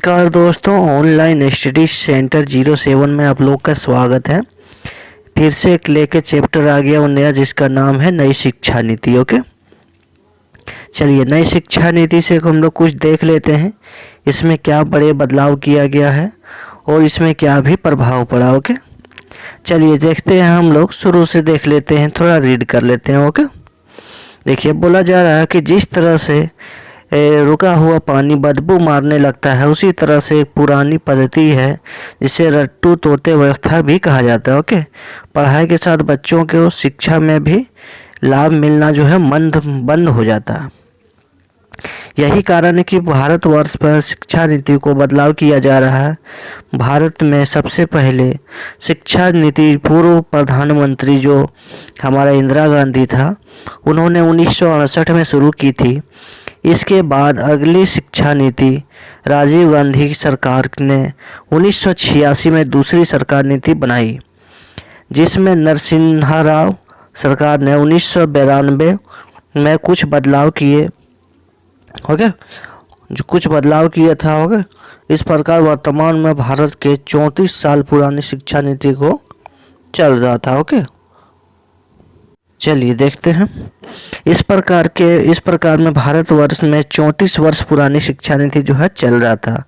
नमस्कार दोस्तों, online study centre 07 में आप लोग का स्वागत है। फिर से एक लेके चैप्टर आ गया और नया, जिसका नाम है नई शिक्षा नीति। ओके, चलिए नई शिक्षा नीति से हम लोग कुछ देख लेते हैं, इसमें क्या बड़े बदलाव किया गया है और इसमें क्या भी प्रभाव पड़ा। ओके, चलिए देखते हैं। हम लोग शुरू से देख लेते हैं, थोड़ा रीड कर लेते हैं। ओके, देखिए बोला जा रहा है कि जिस तरह से रुका हुआ पानी बदबू मारने लगता है, उसी तरह से एक पुरानी पद्धति है जिसे रट्टू तोते व्यवस्था भी कहा जाता है। ओके, पढ़ाई के साथ बच्चों को शिक्षा में भी लाभ मिलना जो है बंद हो जाता है। यही कारण है कि भारतवर्ष पर शिक्षा नीति को बदलाव किया जा रहा है। भारत में सबसे पहले शिक्षा नीति पूर्व प्रधानमंत्री जो हमारा इंदिरा गांधी था, उन्होंने 1968 में शुरू की थी। इसके बाद अगली शिक्षा नीति राजीव गांधी की सरकार ने 1986 में दूसरी सरकार नीति बनाई, जिसमें नरसिम्हा राव सरकार ने 1992 में कुछ बदलाव किए। ओके, जो कुछ बदलाव किया था। ओके, इस प्रकार वर्तमान में भारत के 34 साल पुरानी शिक्षा नीति को चल रहा था। ओके, चलिए देखते हैं। इस प्रकार में भारतवर्ष में 34 वर्ष पुरानी शिक्षा नीति जो है चल रहा था।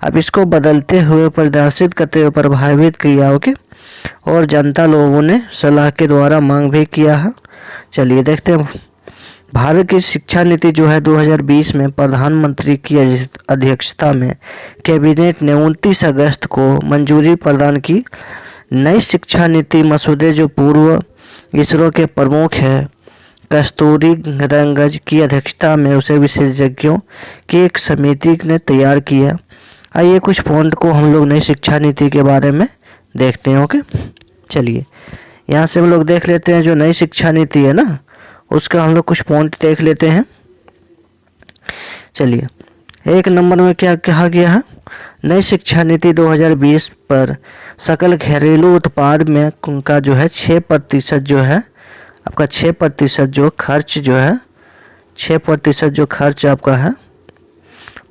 अब इसको बदलते हुए प्रदर्शित करते हुए प्रभावित किया। ओके, और जनता लोगों ने सलाह के द्वारा मांग भी किया है। चलिए देखते हैं। भारत की शिक्षा नीति जो है 2020 में प्रधानमंत्री की अध्यक्षता में कैबिनेट ने 29 अगस्त को मंजूरी प्रदान की। नई शिक्षा नीति मसौदे जो पूर्व इसरो के प्रमुख है कस्तूरी रंगन की अध्यक्षता में उसे विशेषज्ञों की एक समिति ने तैयार किया। आइए कुछ पॉइंट को हम लोग नई शिक्षा नीति के बारे में देखते हैं। ओके, चलिए यहाँ से हम लोग देख लेते हैं। जो नई शिक्षा नीति है ना, उसका हम लोग कुछ पॉइंट देख लेते हैं। चलिए, एक नंबर में क्या कहा गया है? नई शिक्षा नीति 2020 पर सकल घरेलू उत्पाद में उनका जो है 6% जो है आपका 6% जो खर्च जो है 6% जो खर्च आपका है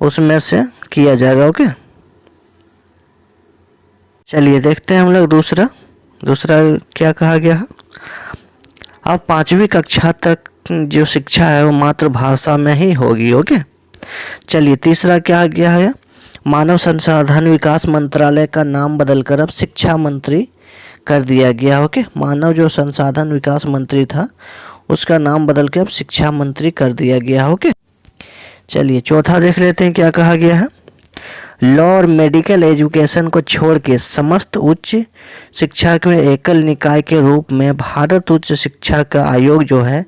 उसमें से किया जाएगा। ओके, चलिए देखते हैं हम लोग दूसरा क्या कहा गया है। अब 5वीं कक्षा तक जो शिक्षा है वो मातृभाषा में ही होगी। ओके, चलिए तीसरा क्या गया है? मानव संसाधन विकास मंत्रालय का नाम बदलकर अब शिक्षा मंत्री कर दिया गया। ओके, मानव जो संसाधन विकास मंत्री था उसका नाम बदल के अब शिक्षा मंत्री कर दिया गया। ओके, चलिए चौथा देख लेते हैं क्या कहा गया है। लॉ और मेडिकल एजुकेशन को छोड़ के समस्त उच्च शिक्षा में एकल निकाय के रूप में भारत उच्च शिक्षा का आयोग जो है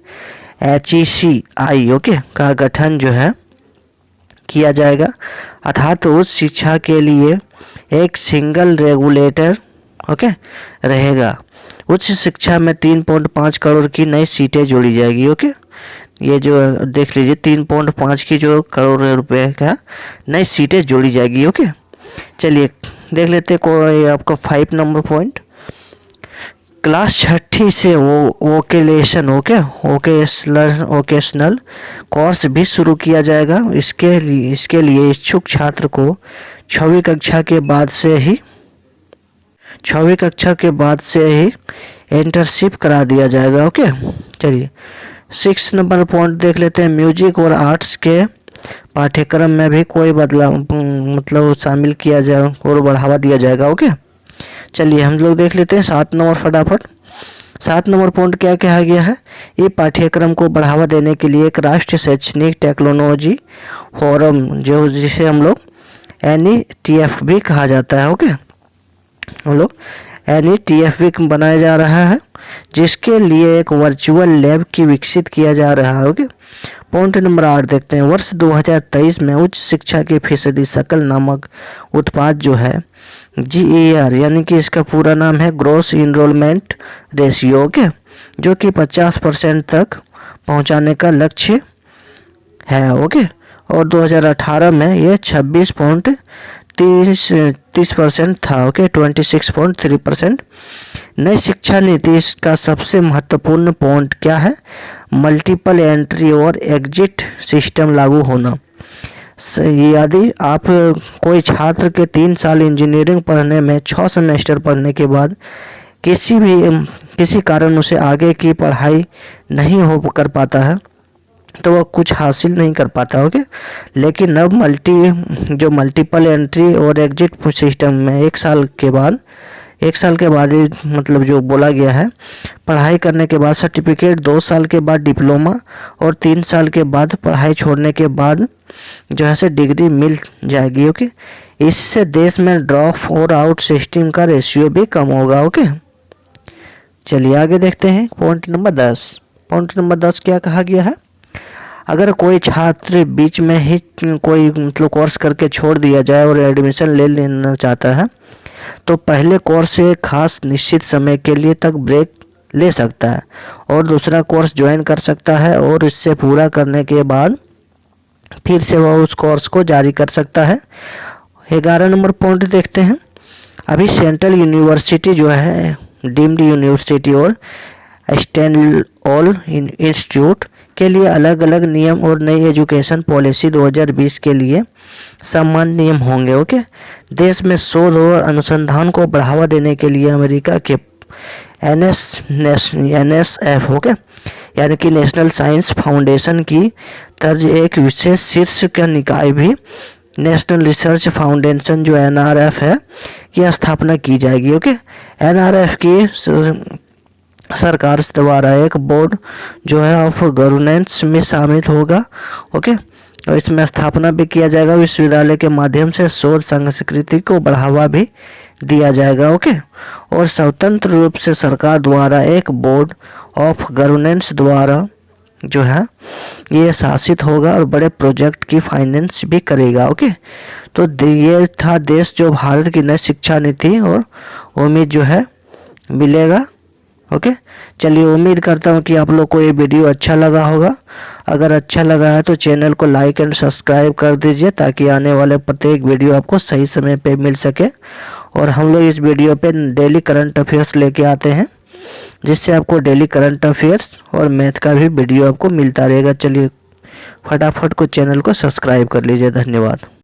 HECI ओके का गठन जो है किया जाएगा। अर्थात उच्च शिक्षा के लिए एक सिंगल रेगुलेटर ओके रहेगा। उच्च शिक्षा में 3.5 करोड़ की नई सीटें जोड़ी जाएगी। ओके, ये जो देख लीजिए 3.5 की जो करोड़ रुपए का नई सीटें जोड़ी जाएगी। ओके, चलिए देख लेते हैं कोई आपका 5 नंबर पॉइंट। क्लास 6ठी से वोकेलेशन ओकेशनल कोर्स भी शुरू किया जाएगा। इसके लिए इच्छुक छात्र को 6वीं कक्षा के बाद से ही इंटर्नशिप करा दिया जाएगा। ओके, चलिए 6 नंबर पॉइंट देख लेते हैं। म्यूजिक और आर्ट्स के पाठ्यक्रम में भी कोई बदलाव मतलब शामिल किया जाए और बढ़ावा दिया जाएगा। ओके, चलिए हम लोग देख लेते हैं 7 नंबर फटाफट। 7 नंबर पॉइंट क्या कहा गया है? ये पाठ्यक्रम को बढ़ावा देने के लिए एक राष्ट्रीय शैक्षणिक टेक्नोलॉजी फोरम जो जिसे हम लोग NETF भी कहा जाता है। ओके, हम लोग NETF भी बनाया जा रहा है, जिसके लिए एक वर्चुअल लैब की विकसित किया जा रहा है। ओके, पॉइंट नंबर 8 देखते हैं। वर्ष 2023 में उच्च शिक्षा की फीसदी सकल नामक उत्पाद जो है GER यानी कि इसका पूरा नाम है ग्रॉस इनरोलमेंट रेशियो ओके, जो कि 50% तक पहुंचाने का लक्ष्य है। ओके, और 2018 में यह 26.30% था। ओके, 26.3%। नई शिक्षा नीति का सबसे महत्वपूर्ण पॉइंट क्या है? मल्टीपल एंट्री और एग्जिट सिस्टम लागू होना। यदि आप कोई छात्र के 3 साल इंजीनियरिंग पढ़ने में 6 सेमेस्टर पढ़ने के बाद किसी कारण उसे आगे की पढ़ाई नहीं हो कर पाता है तो वह कुछ हासिल नहीं कर पाता। ओके, लेकिन अब मल्टीपल एंट्री और एग्जिट सिस्टम में 1 साल के बाद ही मतलब जो बोला गया है, पढ़ाई करने के बाद सर्टिफिकेट, 2 साल के बाद डिप्लोमा और 3 साल के बाद पढ़ाई छोड़ने के बाद जो है से डिग्री मिल जाएगी। ओके, इससे देश में ड्रॉप और आउट सिस्टम का रेशियो भी कम होगा। ओके, चलिए आगे देखते हैं पॉइंट नंबर 10। पॉइंट नंबर 10 क्या कहा गया है? अगर कोई छात्र बीच में ही कोई मतलब कोर्स करके छोड़ दिया जाए और एडमिशन ले लेना चाहता है तो पहले कोर्स से खास निश्चित समय के लिए तक ब्रेक ले सकता है और दूसरा कोर्स ज्वाइन कर सकता है और इससे पूरा करने के बाद फिर से वह उस कोर्स को जारी कर सकता है। 11 नंबर पॉइंट देखते हैं। अभी सेंट्रल यूनिवर्सिटी जो है, डीम्ड यूनिवर्सिटी और स्टैंडअलोन इंस्टीट्यूट के लिए अलग अलग नियम और नई एजुकेशन पॉलिसी 2020 के लिए समान नियम होंगे। ओके, देश में शोध और अनुसंधान को बढ़ावा देने के लिए अमेरिका के NSF ओके यानी कि नेशनल साइंस फाउंडेशन की तर्ज एक विशेष शीर्ष का निकाय भी नेशनल रिसर्च फाउंडेशन जो NRF है की स्थापना की जाएगी। ओके, NRF की सरकार द्वारा एक बोर्ड जो है ऑफ गवर्नेंस में शामिल होगा। ओके, और इसमें स्थापना भी किया जाएगा। विश्वविद्यालय के माध्यम से शोध संस्कृति को बढ़ावा भी दिया जाएगा। ओके, और स्वतंत्र रूप से सरकार द्वारा एक बोर्ड ऑफ गवर्नेंस द्वारा जो है ये शासित होगा और बड़े प्रोजेक्ट की फाइनेंस भी करेगा। ओके, तो ये था देश जो भारत की नई शिक्षा नीति और उम्मीद जो है मिलेगा। ओके, चलिए उम्मीद करता हूँ कि आप लोग को ये वीडियो अच्छा लगा होगा। अगर अच्छा लगा है तो चैनल को लाइक एंड सब्सक्राइब कर दीजिए ताकि आने वाले प्रत्येक वीडियो आपको सही समय पे मिल सके। और हम लोग इस वीडियो पे डेली करंट अफेयर्स लेके आते हैं जिससे आपको डेली करंट अफेयर्स और मैथ का भी वीडियो आपको मिलता रहेगा। चलिए फटाफट को चैनल को सब्सक्राइब कर लीजिए। धन्यवाद।